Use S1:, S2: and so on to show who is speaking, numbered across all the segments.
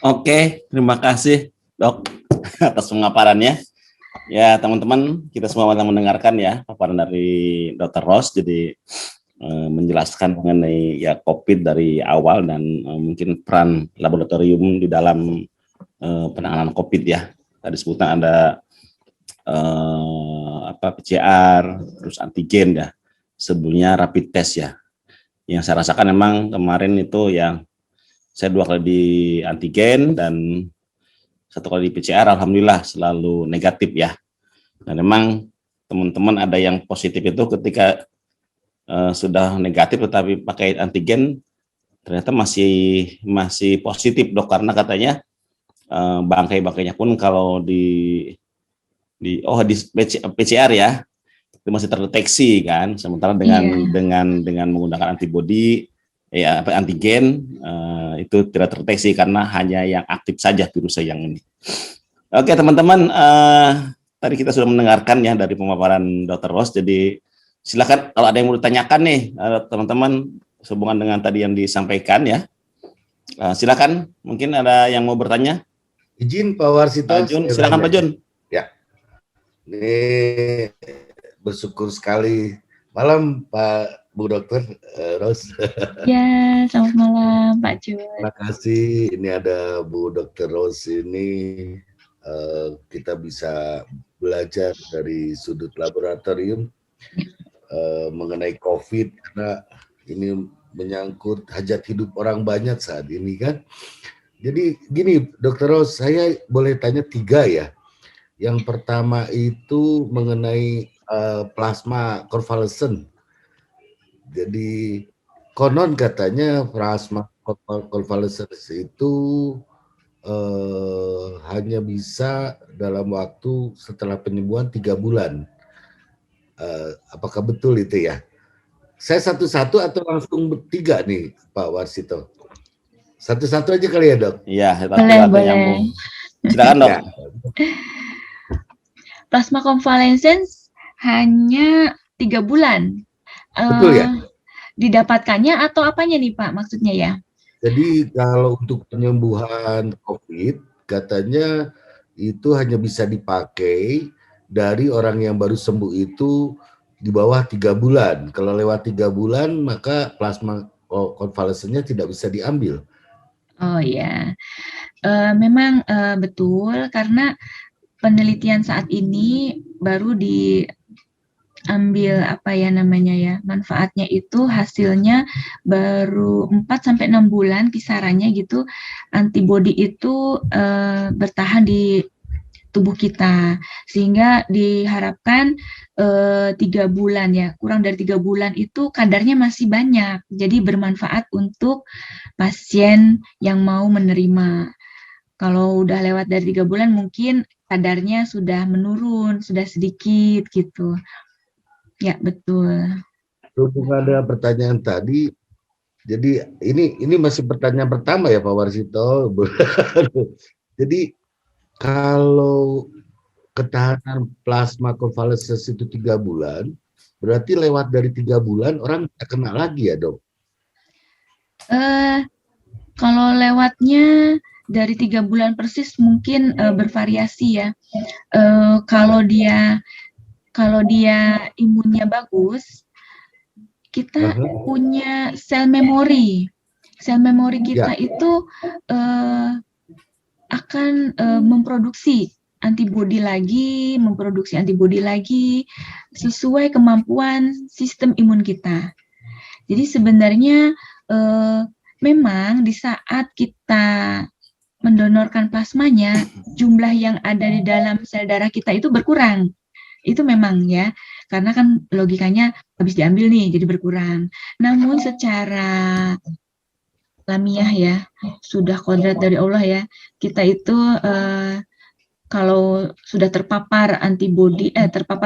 S1: Oke, terima kasih Dok atas pemaparannya. Ya teman-teman, kita semua telah mendengarkan ya paparan dari Dr. Ros. Jadi menjelaskan mengenai ya COVID dari awal dan mungkin peran laboratorium di dalam penanganan COVID ya. Tadi sebutan ada PCR, terus antigen ya. Sebelumnya rapid test ya. Yang saya rasakan memang kemarin itu yang saya 2 kali di antigen dan 1 kali di PCR, alhamdulillah selalu negatif ya. Dan memang teman-teman ada yang positif itu ketika sudah negatif tetapi pakai antigen ternyata masih positif Dok, karena katanya bangkai-bangkainya pun kalau di PCR ya itu masih terdeteksi kan, sementara dengan menggunakan antibody ya antigen itu tidak terdeteksi karena hanya yang aktif saja virusnya yang ini. Oke teman-teman, tadi kita sudah mendengarkan ya dari pemaparan Dr. Ros. Jadi silakan kalau ada yang mau ditanyakan nih teman-teman sehubungan dengan tadi yang disampaikan ya. Silakan, mungkin ada yang mau bertanya.
S2: Izin Pak Warsito.
S1: Jun, silakan Pak Jun.
S2: Ya, ini bersyukur sekali. Malam Pak Bu Dokter Ros.
S3: Ya, selamat malam Pak Jun.
S2: Terima kasih. Ini ada Bu Dokter Ros ini kita bisa belajar dari sudut laboratorium mengenai COVID, karena ini menyangkut hajat hidup orang banyak saat ini kan. Jadi gini Dokter Ros, saya boleh tanya 3 ya. Yang pertama itu mengenai plasma konvalesen. Jadi konon katanya plasma konvalesen itu hanya bisa dalam waktu setelah penyembuhan 3 bulan. Apakah betul itu ya? Saya satu-satu atau langsung 3 nih Pak Warsito? Satu-satu aja kali ya Dok?
S1: Iya,
S3: boleh.
S1: Silakan Dok.
S2: Ya.
S3: Plasma konvalesen hanya 3 bulan.
S2: Betul ya?
S3: Didapatkannya atau apanya nih Pak maksudnya ya?
S2: Jadi kalau untuk penyembuhan COVID katanya itu hanya bisa dipakai dari orang yang baru sembuh itu di bawah 3 bulan. Kalau lewat 3 bulan maka plasma konvalesennya tidak bisa diambil.
S3: Oh ya, memang betul, karena penelitian saat ini baru diambil manfaatnya itu hasilnya baru 4-6 bulan kisarannya gitu, antibodi itu bertahan di tubuh kita, sehingga diharapkan 3 bulan ya, kurang dari 3 bulan itu kadarnya masih banyak, jadi bermanfaat untuk pasien yang mau menerima. Kalau udah lewat dari 3 bulan mungkin kadarnya sudah menurun, sudah sedikit gitu. Ya, betul.
S2: Berhubung ada pertanyaan tadi, jadi ini masih pertanyaan pertama ya Pak Warsito. Jadi kalau ketahanan plasma konvalesen itu 3 bulan, berarti lewat dari 3 bulan orang tidak kena lagi ya Dok?
S3: Kalau lewatnya dari 3 bulan persis mungkin bervariasi ya. Kalau dia imunnya bagus, kita punya sel memori. Sel memori kita itu akan memproduksi antibodi lagi sesuai kemampuan sistem imun kita. Jadi sebenarnya memang di saat kita mendonorkan plasmanya, jumlah yang ada di dalam sel darah kita itu berkurang. Itu memang ya, karena kan logikanya habis diambil nih, jadi berkurang. Namun secara alamiah ya, sudah kodrat dari Allah ya, kita itu kalau sudah terpapar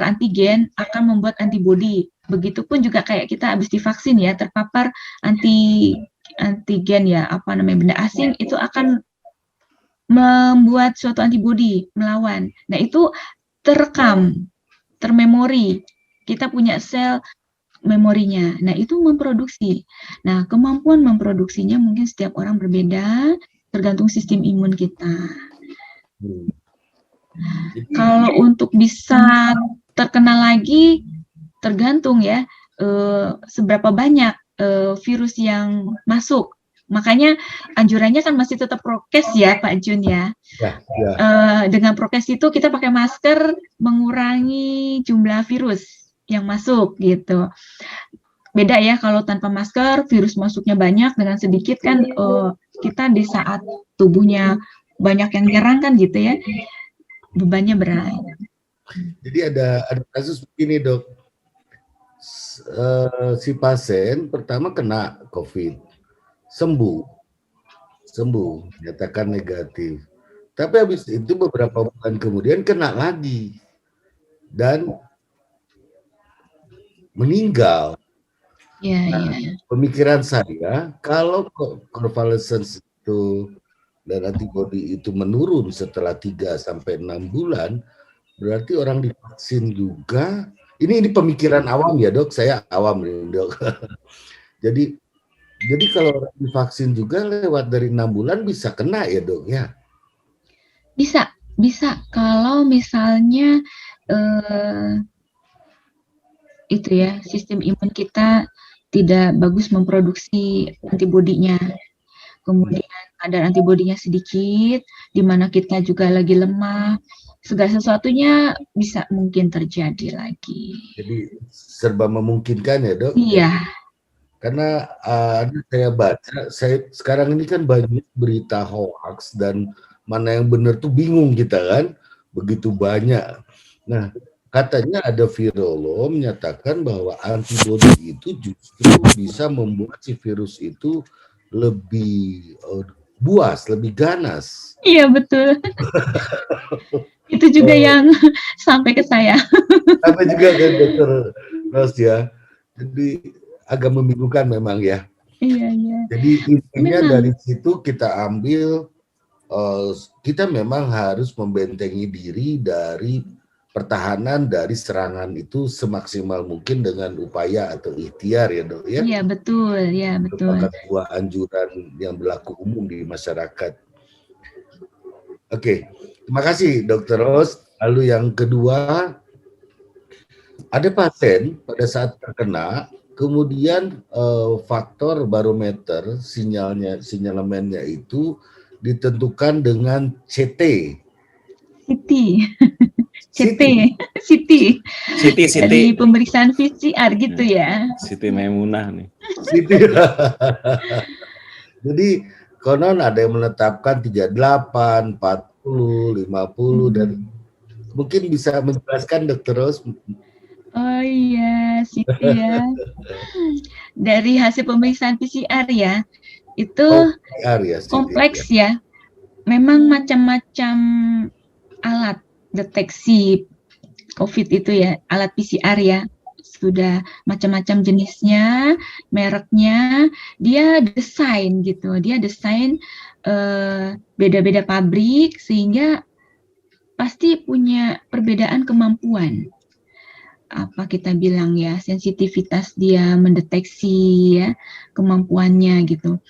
S3: antigen akan membuat antibodi. Begitupun juga kayak kita habis divaksin ya, terpapar antigen ya, benda asing itu akan membuat suatu antibodi melawan. Nah, itu terekam, termemori. Kita punya sel memorinya. Nah, itu memproduksi. Nah, kemampuan memproduksinya mungkin setiap orang berbeda, tergantung sistem imun kita.
S2: Hmm. Jadi,
S3: Kalau untuk bisa terkena lagi, tergantung ya seberapa banyak virus yang masuk. Makanya anjurannya kan masih tetap prokes ya Pak Jun ya.
S2: ya.
S3: Dengan prokes itu kita pakai masker mengurangi jumlah virus yang masuk gitu. Beda ya kalau tanpa masker virus masuknya banyak, dengan sedikit kan kita di saat tubuhnya banyak yang nyerang kan gitu ya, bebannya berat.
S2: Jadi ada kasus begini dok, si pasien pertama kena COVID, sembuh, nyatakan negatif. Tapi habis itu beberapa bulan kemudian kena lagi dan meninggal.
S3: Ya.
S2: Pemikiran saya, kalau convalescence itu dan antibodi itu menurun setelah 3 sampai 6 bulan, berarti orang divaksin juga. Ini pemikiran awam ya dok, saya awam nih dok. Jadi kalau orang divaksin juga lewat dari 6 bulan bisa kena ya dok ya?
S3: Bisa kalau misalnya itu ya, sistem imun kita tidak bagus memproduksi antibodinya. Kemudian kadar antibodinya sedikit, di mana kita juga lagi lemah, segala sesuatunya bisa mungkin terjadi lagi.
S2: Jadi serba memungkinkan ya dok?
S3: Iya.
S2: Karena saya baca, sekarang ini kan banyak berita hoax dan mana yang benar tuh bingung kita kan, begitu banyak. Nah, katanya ada virolog menyatakan bahwa antibodi itu justru bisa membuat si virus itu lebih buas, lebih ganas.
S3: Iya betul. Itu juga yang sampai ke saya.
S2: Sampai juga ke dokter Ros ya. Jadi agak membingungkan memang ya.
S3: Iya.
S2: Jadi intinya
S3: Memang.
S2: dari situ kita ambil, kita memang harus membentengi diri dari pertahanan dari serangan itu semaksimal mungkin dengan upaya atau ikhtiar ya dok ya.
S3: Iya betul, ya betul.
S2: Merupakan sebuah anjuran yang berlaku umum di masyarakat. Oke, terima kasih Dr. Ros. Lalu yang kedua, ada pasien pada saat terkena, kemudian faktor barometer sinyalemennya itu ditentukan dengan CT.
S3: CT.
S1: Siti.
S3: Dari pemeriksaan PCR gitu ya.
S1: Siti Maimunah nih.
S2: Jadi konon ada yang menetapkan 38, 40, 50 dan mungkin bisa menjelaskan Dr. Ros.
S3: Oh iya, CT ya. Dari hasil pemeriksaan PCR ya, itu kompleks ya. Memang macam-macam alat deteksi COVID itu ya, alat PCR ya. Sudah macam-macam jenisnya, mereknya, dia desain gitu. Dia desain beda-beda pabrik sehingga pasti punya perbedaan kemampuan. Apa kita bilang ya, sensitivitas dia mendeteksi ya, kemampuannya gitu.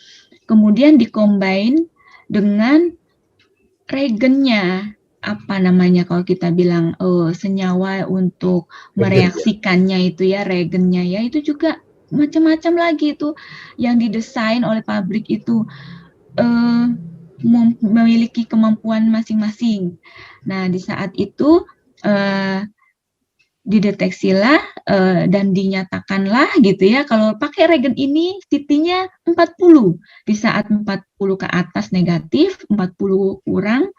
S3: Kemudian dikombin dengan reagennya, apa namanya kalau kita bilang senyawa untuk mereaksikannya itu ya, reagennya ya, itu juga macam-macam lagi itu yang didesain oleh pabrik itu memiliki kemampuan masing-masing. Nah, di saat itu dideteksilah dan dinyatakanlah gitu ya, kalau pakai reagen ini CT-nya 40. Di saat 40 ke atas negatif, 40 kurang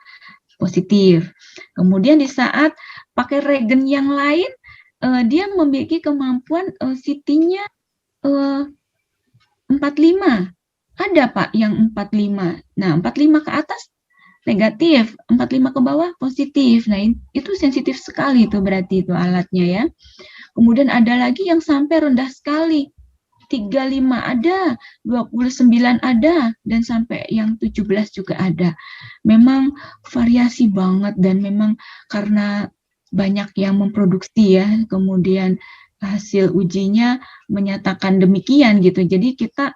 S3: positif. Kemudian di saat pakai reagen yang lain, dia memiliki kemampuan CT-nya 45. Ada Pak yang 45. Nah, 45 ke atas negatif, 45 ke bawah positif. Nah, itu sensitif sekali itu berarti itu alatnya ya. Kemudian ada lagi yang sampai rendah sekali. 35 ada, 29 ada, dan sampai yang 17 juga ada. Memang variasi banget dan memang karena banyak yang memproduksi ya, kemudian hasil ujinya menyatakan demikian gitu. Jadi kita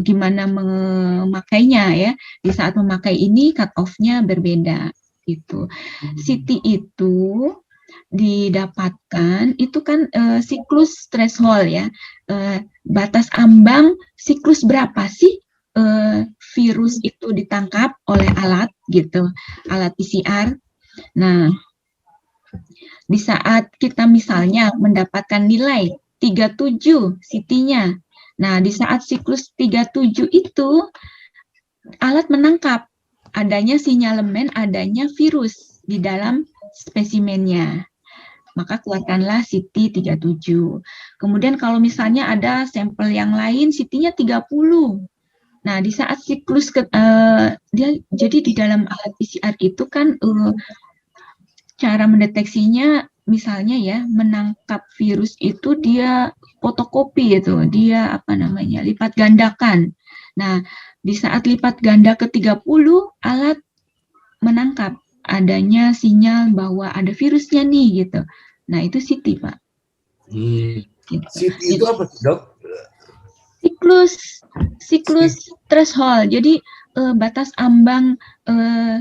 S3: gimana memakainya ya. Di saat memakai ini cut off-nya berbeda gitu. CT itu didapatkan itu kan siklus threshold ya. Batas ambang siklus berapa sih virus itu ditangkap oleh alat gitu, alat PCR. Nah, di saat kita misalnya mendapatkan nilai 37 CT-nya. Nah, di saat siklus 37 itu alat menangkap adanya sinyalemen adanya virus di dalam spesimennya. Maka keluarkanlah CT 37. Kemudian kalau misalnya ada sampel yang lain CT-nya 30. Nah, di saat siklus dia jadi di dalam alat PCR itu kan cara mendeteksinya misalnya ya menangkap virus itu dia fotokopi itu, dia apa namanya? Lipat gandakan. Nah, di saat lipat ganda ke-30 alat menangkap adanya sinyal bahwa ada virusnya nih gitu. Nah, itu CT, Pak.
S2: Gitu. CT itu apa sih, Dok?
S3: Siklus threshold. Jadi batas ambang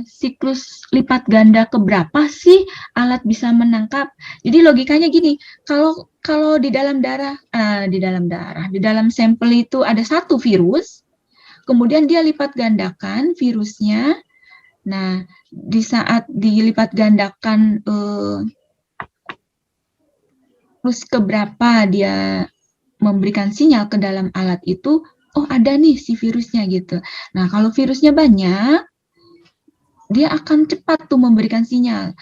S3: siklus lipat ganda keberapa sih alat bisa menangkap. Jadi logikanya gini, kalau di dalam sampel itu ada satu virus, kemudian dia lipat gandakan virusnya. Nah, di saat dilipat gandakan plus keberapa dia memberikan sinyal ke dalam alat itu, oh ada nih si virusnya gitu. Nah, kalau virusnya banyak, dia akan cepat tuh memberikan sinyal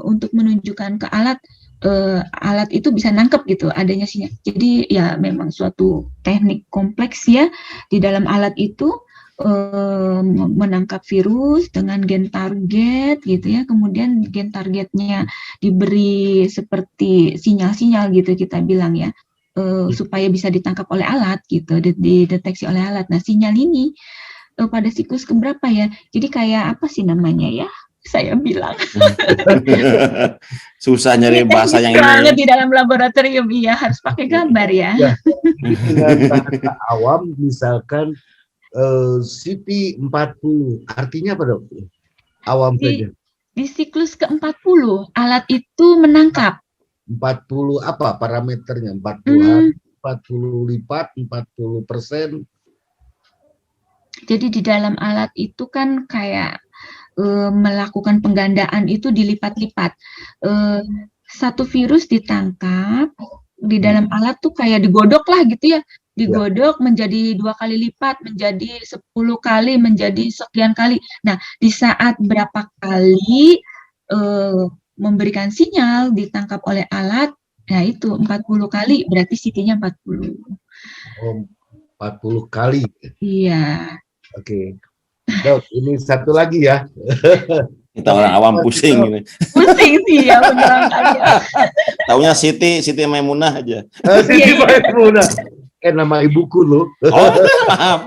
S3: untuk menunjukkan ke alat, alat itu bisa nangkep gitu adanya sinyal. Jadi ya memang suatu teknik kompleks ya di dalam alat itu menangkap virus dengan gen target gitu ya. Kemudian gen targetnya diberi seperti sinyal-sinyal gitu kita bilang ya. Supaya bisa ditangkap oleh alat gitu, dideteksi oleh alat. Nah, sinyal ini pada siklus keberapa ya? Jadi kayak apa sih namanya ya? Saya bilang.
S1: Susah nyari bahasa yang
S3: ini. Di dalam laboratorium iya harus pakai gambar ya.
S2: Dengan bahasa awam misalkan CT 40 artinya apa, Dok? Awam saja.
S3: Di siklus ke-40 alat itu menangkap
S2: 40 apa parameternya? 40 hari, 40 lipat, 40%.
S3: Jadi di dalam alat itu kan kayak melakukan penggandaan itu dilipat-lipat. Satu virus ditangkap di dalam alat tuh kayak digodok lah gitu ya. Digodok menjadi 2 kali lipat, menjadi 10 kali, menjadi sekian kali. Nah, di saat berapa kali memberikan sinyal ditangkap oleh alat, nah itu 40 kali berarti CT-nya 40.
S2: Oh, 40 kali.
S3: Iya.
S2: Oke. Dok, ini satu lagi ya.
S1: Kita orang awam pusing ini.
S3: Pusing sih ya beneran aja.
S1: Taunya Siti Maimunah aja.
S2: Siti Maimunah. Nama ibuku loh.
S1: Oh, maaf.